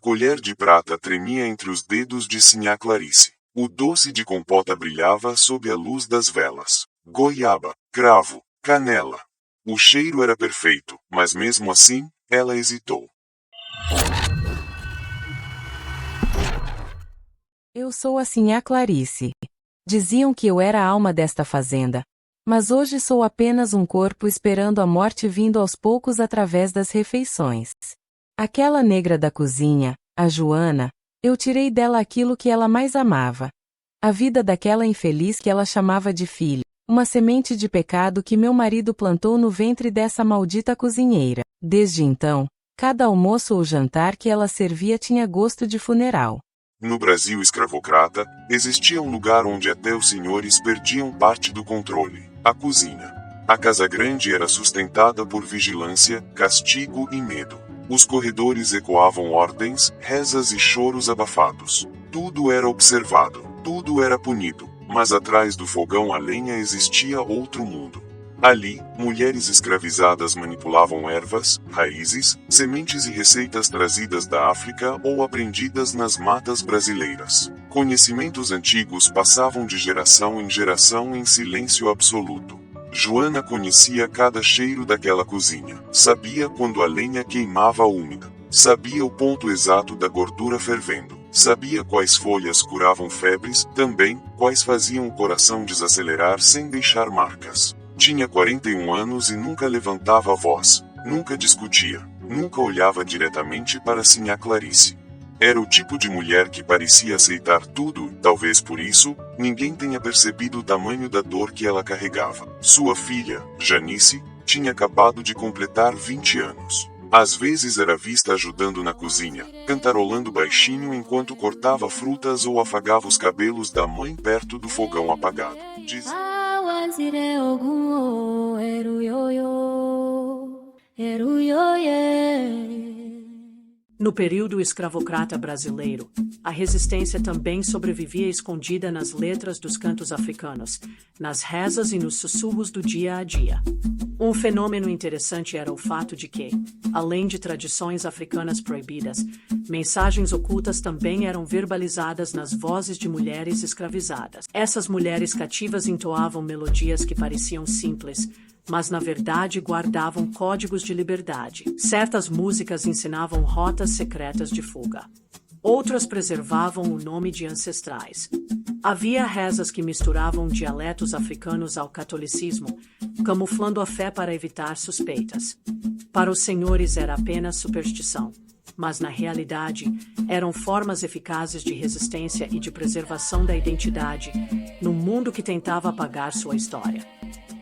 colher de prata tremia entre os dedos de Sinhá Clarice. O doce de compota brilhava sob a luz das velas. Goiaba, cravo, canela. O cheiro era perfeito, mas mesmo assim, ela hesitou. Eu sou a Sinhá Clarice. Diziam que eu era a alma desta fazenda. Mas hoje sou apenas um corpo esperando a morte vindo aos poucos através das refeições. Aquela negra da cozinha, a Joana, eu tirei dela aquilo que ela mais amava. A vida daquela infeliz que ela chamava de filha. Uma semente de pecado que meu marido plantou no ventre dessa maldita cozinheira. Desde então, cada almoço ou jantar que ela servia tinha gosto de funeral. No Brasil escravocrata, existia um lugar onde até os senhores perdiam parte do controle: a cozinha. A casa grande era sustentada por vigilância, castigo e medo. Os corredores ecoavam ordens, rezas e choros abafados. Tudo era observado, tudo era punido, mas atrás do fogão a lenha existia outro mundo. Ali, mulheres escravizadas manipulavam ervas, raízes, sementes e receitas trazidas da África ou aprendidas nas matas brasileiras. Conhecimentos antigos passavam de geração em geração em silêncio absoluto. Joana conhecia cada cheiro daquela cozinha. Sabia quando a lenha queimava úmida. Sabia o ponto exato da gordura fervendo. Sabia quais folhas curavam febres, também quais faziam o coração desacelerar sem deixar marcas. Tinha 41 anos e nunca levantava a voz, nunca discutia, nunca olhava diretamente para Sinhá Clarice. Era o tipo de mulher que parecia aceitar tudo, talvez por isso, ninguém tenha percebido o tamanho da dor que ela carregava. Sua filha, Janice, tinha acabado de completar 20 anos. Às vezes era vista ajudando na cozinha, cantarolando baixinho enquanto cortava frutas ou afagava os cabelos da mãe perto do fogão apagado. No período escravocrata brasileiro, a resistência também sobrevivia escondida nas letras dos cantos africanos, nas rezas e nos sussurros do dia a dia. Um fenômeno interessante era o fato de que, além de tradições africanas proibidas, mensagens ocultas também eram verbalizadas nas vozes de mulheres escravizadas. Essas mulheres cativas entoavam melodias que pareciam simples, mas na verdade guardavam códigos de liberdade. Certas músicas ensinavam rotas secretas de fuga. Outras preservavam o nome de ancestrais. Havia rezas que misturavam dialetos africanos ao catolicismo, camuflando a fé para evitar suspeitas. Para os senhores era apenas superstição, mas na realidade eram formas eficazes de resistência e de preservação da identidade, num mundo que tentava apagar sua história.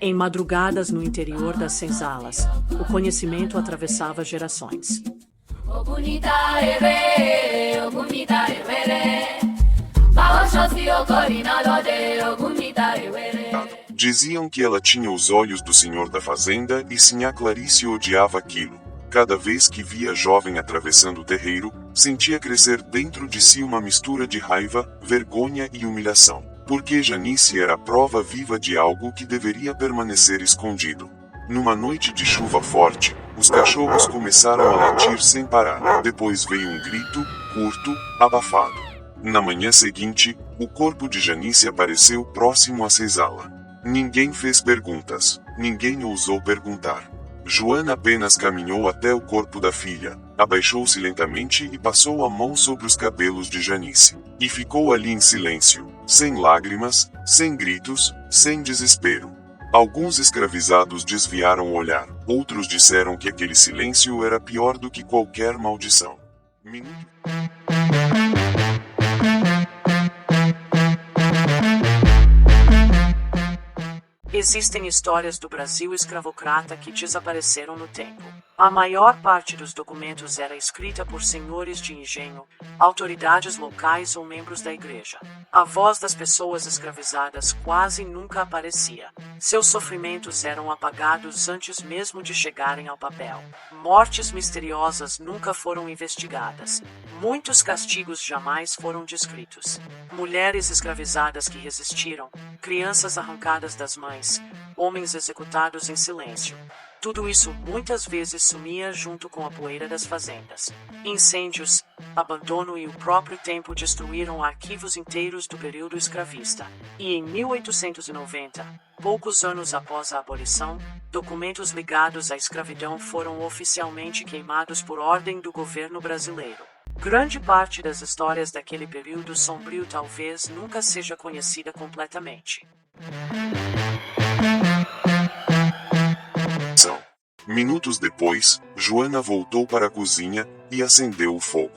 Em madrugadas no interior das senzalas, o conhecimento atravessava gerações. Diziam que ela tinha os olhos do senhor da fazenda e Sinhá Clarice odiava aquilo. Cada vez que via a jovem atravessando o terreiro, sentia crescer dentro de si uma mistura de raiva, vergonha e humilhação. Porque Janice era a prova viva de algo que deveria permanecer escondido. Numa noite de chuva forte, os cachorros começaram a latir sem parar. Depois veio um grito, curto, abafado. Na manhã seguinte, o corpo de Janice apareceu próximo à senzala. Ninguém fez perguntas, ninguém ousou perguntar. Joana apenas caminhou até o corpo da filha, abaixou-se lentamente e passou a mão sobre os cabelos de Janice. E ficou ali em silêncio, sem lágrimas, sem gritos, sem desespero. Alguns escravizados desviaram o olhar, outros disseram que aquele silêncio era pior do que qualquer maldição. Existem histórias do Brasil escravocrata que desapareceram no tempo. A maior parte dos documentos era escrita por senhores de engenho, autoridades locais ou membros da igreja. A voz das pessoas escravizadas quase nunca aparecia. Seus sofrimentos eram apagados antes mesmo de chegarem ao papel. Mortes misteriosas nunca foram investigadas. Muitos castigos jamais foram descritos. Mulheres escravizadas que resistiram, crianças arrancadas das mães, homens executados em silêncio. Tudo isso muitas vezes sumia junto com a poeira das fazendas. Incêndios, abandono e o próprio tempo destruíram arquivos inteiros do período escravista. E em 1890, poucos anos após a abolição, documentos ligados à escravidão foram oficialmente queimados por ordem do governo brasileiro. Grande parte das histórias daquele período sombrio talvez nunca seja conhecida completamente. Minutos depois, Joana voltou para a cozinha e acendeu o fogo.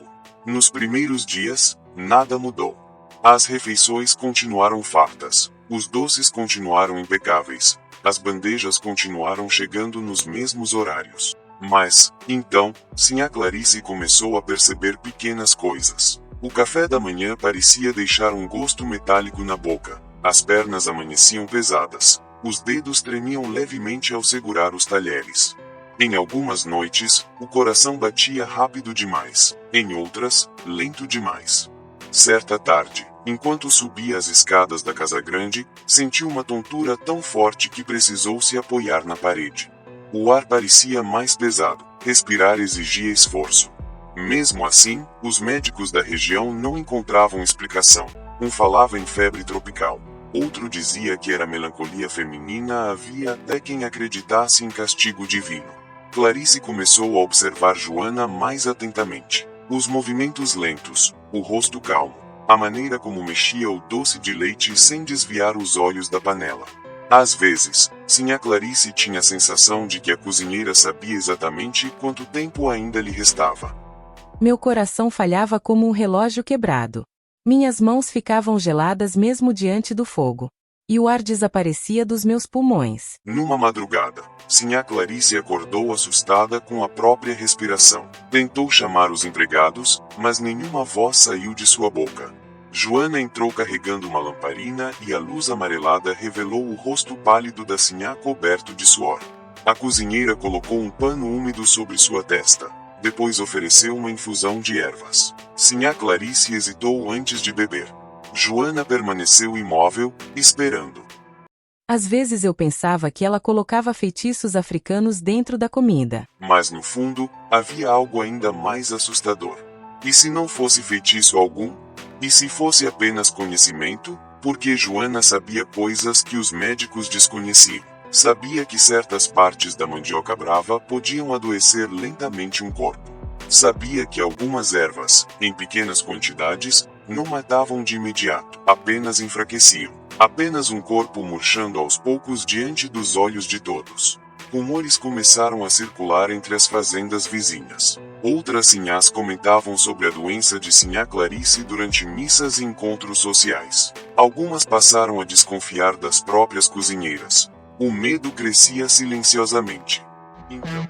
Nos primeiros dias, nada mudou. As refeições continuaram fartas, os doces continuaram impecáveis, as bandejas continuaram chegando nos mesmos horários. Mas, então, Sinhá Clarice começou a perceber pequenas coisas. O café da manhã parecia deixar um gosto metálico na boca, as pernas amanheciam pesadas, os dedos tremiam levemente ao segurar os talheres. Em algumas noites, o coração batia rápido demais, em outras, lento demais. Certa tarde, enquanto subia as escadas da casa grande, sentiu uma tontura tão forte que precisou se apoiar na parede. O ar parecia mais pesado, respirar exigia esforço. Mesmo assim, os médicos da região não encontravam explicação. Um falava em febre tropical, outro dizia que era melancolia feminina, havia até quem acreditasse em castigo divino. Clarice começou a observar Joana mais atentamente. Os movimentos lentos, o rosto calmo, a maneira como mexia o doce de leite sem desviar os olhos da panela. Às vezes, Sinhá Clarice tinha a sensação de que a cozinheira sabia exatamente quanto tempo ainda lhe restava. Meu coração falhava como um relógio quebrado. Minhas mãos ficavam geladas mesmo diante do fogo. E o ar desaparecia dos meus pulmões. Numa madrugada, Sinhá Clarice acordou assustada com a própria respiração. Tentou chamar os empregados, mas nenhuma voz saiu de sua boca. Joana entrou carregando uma lamparina e a luz amarelada revelou o rosto pálido da Sinhá coberto de suor. A cozinheira colocou um pano úmido sobre sua testa. Depois ofereceu uma infusão de ervas. Sinhá Clarice hesitou antes de beber. Joana permaneceu imóvel, esperando. Às vezes eu pensava que ela colocava feitiços africanos dentro da comida. Mas no fundo, havia algo ainda mais assustador. E se não fosse feitiço algum? E se fosse apenas conhecimento? Porque Joana sabia coisas que os médicos desconheciam. Sabia que certas partes da mandioca brava podiam adoecer lentamente um corpo. Sabia que algumas ervas, em pequenas quantidades, não matavam de imediato, apenas enfraqueciam. Apenas um corpo murchando aos poucos diante dos olhos de todos. Rumores começaram a circular entre as fazendas vizinhas. Outras sinhás comentavam sobre a doença de Sinhá Clarice durante missas e encontros sociais. Algumas passaram a desconfiar das próprias cozinheiras. O medo crescia silenciosamente. Então...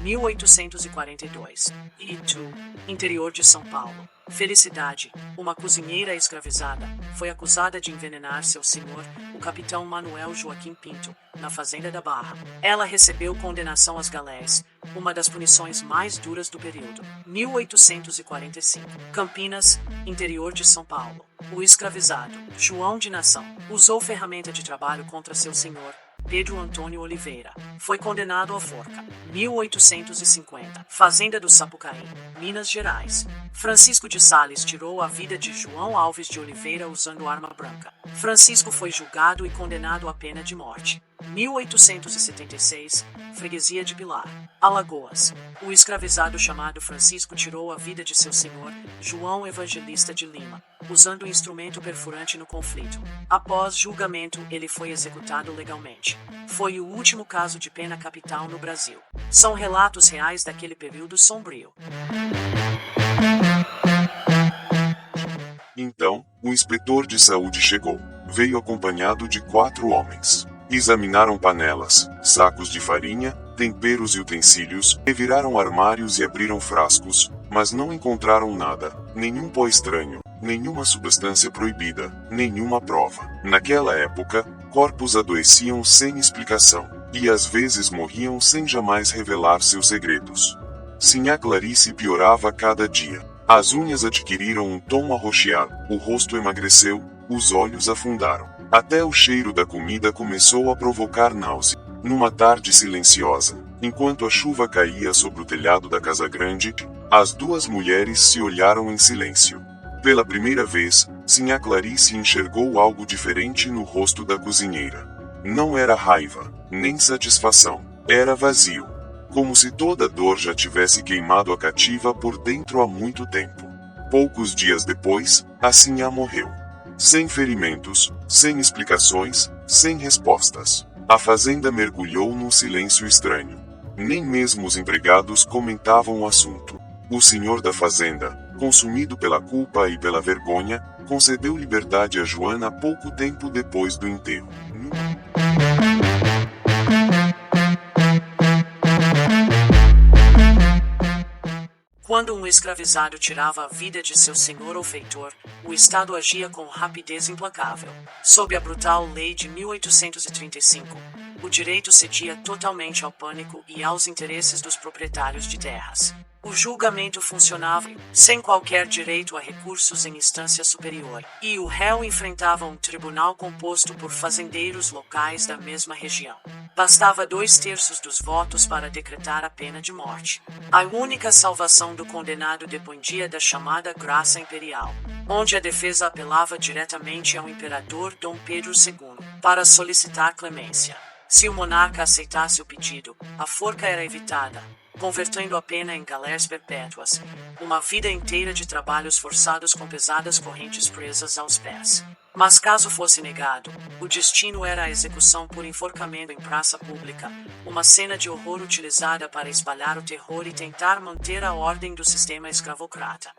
1842. Itu, interior de São Paulo. Felicidade, uma cozinheira escravizada, foi acusada de envenenar seu senhor, o capitão Manuel Joaquim Pinto, na fazenda da Barra. Ela recebeu condenação às galés, uma das punições mais duras do período. 1845. Campinas, interior de São Paulo. O escravizado, João de Nação, usou ferramenta de trabalho contra seu senhor, Pedro Antônio Oliveira. Foi condenado à forca. 1850. Fazenda do Sapucaí, Minas Gerais. Francisco de Sales tirou a vida de João Alves de Oliveira usando arma branca. Francisco foi julgado e condenado à pena de morte. 1876. Freguesia de Pilar, Alagoas. O escravizado chamado Francisco tirou a vida de seu senhor, João Evangelista de Lima, usando um instrumento perfurante no conflito. Após julgamento, ele foi executado legalmente. Foi o último caso de pena capital no Brasil. São relatos reais daquele período sombrio. Então, o inspetor de saúde chegou. Veio acompanhado de 4 homens. Examinaram panelas, sacos de farinha, temperos e utensílios, reviraram armários e abriram frascos, mas não encontraram nada, nenhum pó estranho, nenhuma substância proibida, nenhuma prova. Naquela época, corpos adoeciam sem explicação, e às vezes morriam sem jamais revelar seus segredos. Sinhá Clarice piorava cada dia. As unhas adquiriram um tom arroxeado, o rosto emagreceu, os olhos afundaram. Até o cheiro da comida começou a provocar náusea. Numa tarde silenciosa, enquanto a chuva caía sobre o telhado da casa grande, as duas mulheres se olharam em silêncio. Pela primeira vez, Sinhá Clarice enxergou algo diferente no rosto da cozinheira. Não era raiva, nem satisfação. Era vazio. Como se toda dor já tivesse queimado a cativa por dentro há muito tempo. Poucos dias depois, a Sinhá morreu. Sem ferimentos, sem explicações, sem respostas. A fazenda mergulhou num silêncio estranho. Nem mesmo os empregados comentavam o assunto. O senhor da fazenda, consumido pela culpa e pela vergonha, concedeu liberdade a Joana pouco tempo depois do enterro. Quando um escravizado tirava a vida de seu senhor ou feitor, o Estado agia com rapidez implacável. Sob a brutal lei de 1835, o direito cedia totalmente ao pânico e aos interesses dos proprietários de terras. O julgamento funcionava sem qualquer direito a recursos em instância superior, e o réu enfrentava um tribunal composto por fazendeiros locais da mesma região. Bastava 2/3 dos votos para decretar a pena de morte. A única salvação do condenado dependia da chamada graça imperial, onde a defesa apelava diretamente ao imperador Dom Pedro II para solicitar clemência. Se o monarca aceitasse o pedido, a forca era evitada, convertendo a pena em galés perpétuas, uma vida inteira de trabalhos forçados com pesadas correntes presas aos pés. Mas caso fosse negado, o destino era a execução por enforcamento em praça pública, uma cena de horror utilizada para espalhar o terror e tentar manter a ordem do sistema escravocrata.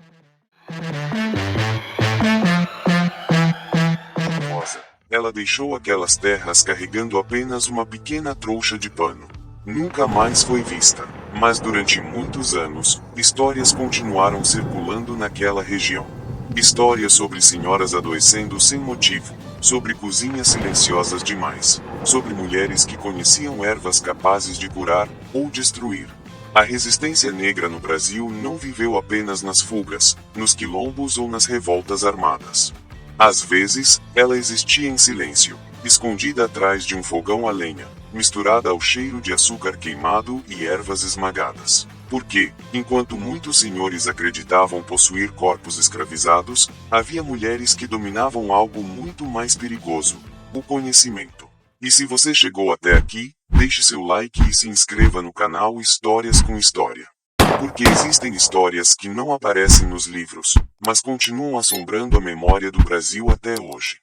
Ela deixou aquelas terras carregando apenas uma pequena trouxa de pano. Nunca mais foi vista. Mas durante muitos anos, histórias continuaram circulando naquela região. Histórias sobre senhoras adoecendo sem motivo, sobre cozinhas silenciosas demais, sobre mulheres que conheciam ervas capazes de curar ou destruir. A resistência negra no Brasil não viveu apenas nas fugas, nos quilombos ou nas revoltas armadas. Às vezes, ela existia em silêncio, escondida atrás de um fogão a lenha, misturada ao cheiro de açúcar queimado e ervas esmagadas. Porque, enquanto muitos senhores acreditavam possuir corpos escravizados, havia mulheres que dominavam algo muito mais perigoso: o conhecimento. E se você chegou até aqui, deixe seu like e se inscreva no canal Histórias com História. Porque existem histórias que não aparecem nos livros, mas continuam assombrando a memória do Brasil até hoje.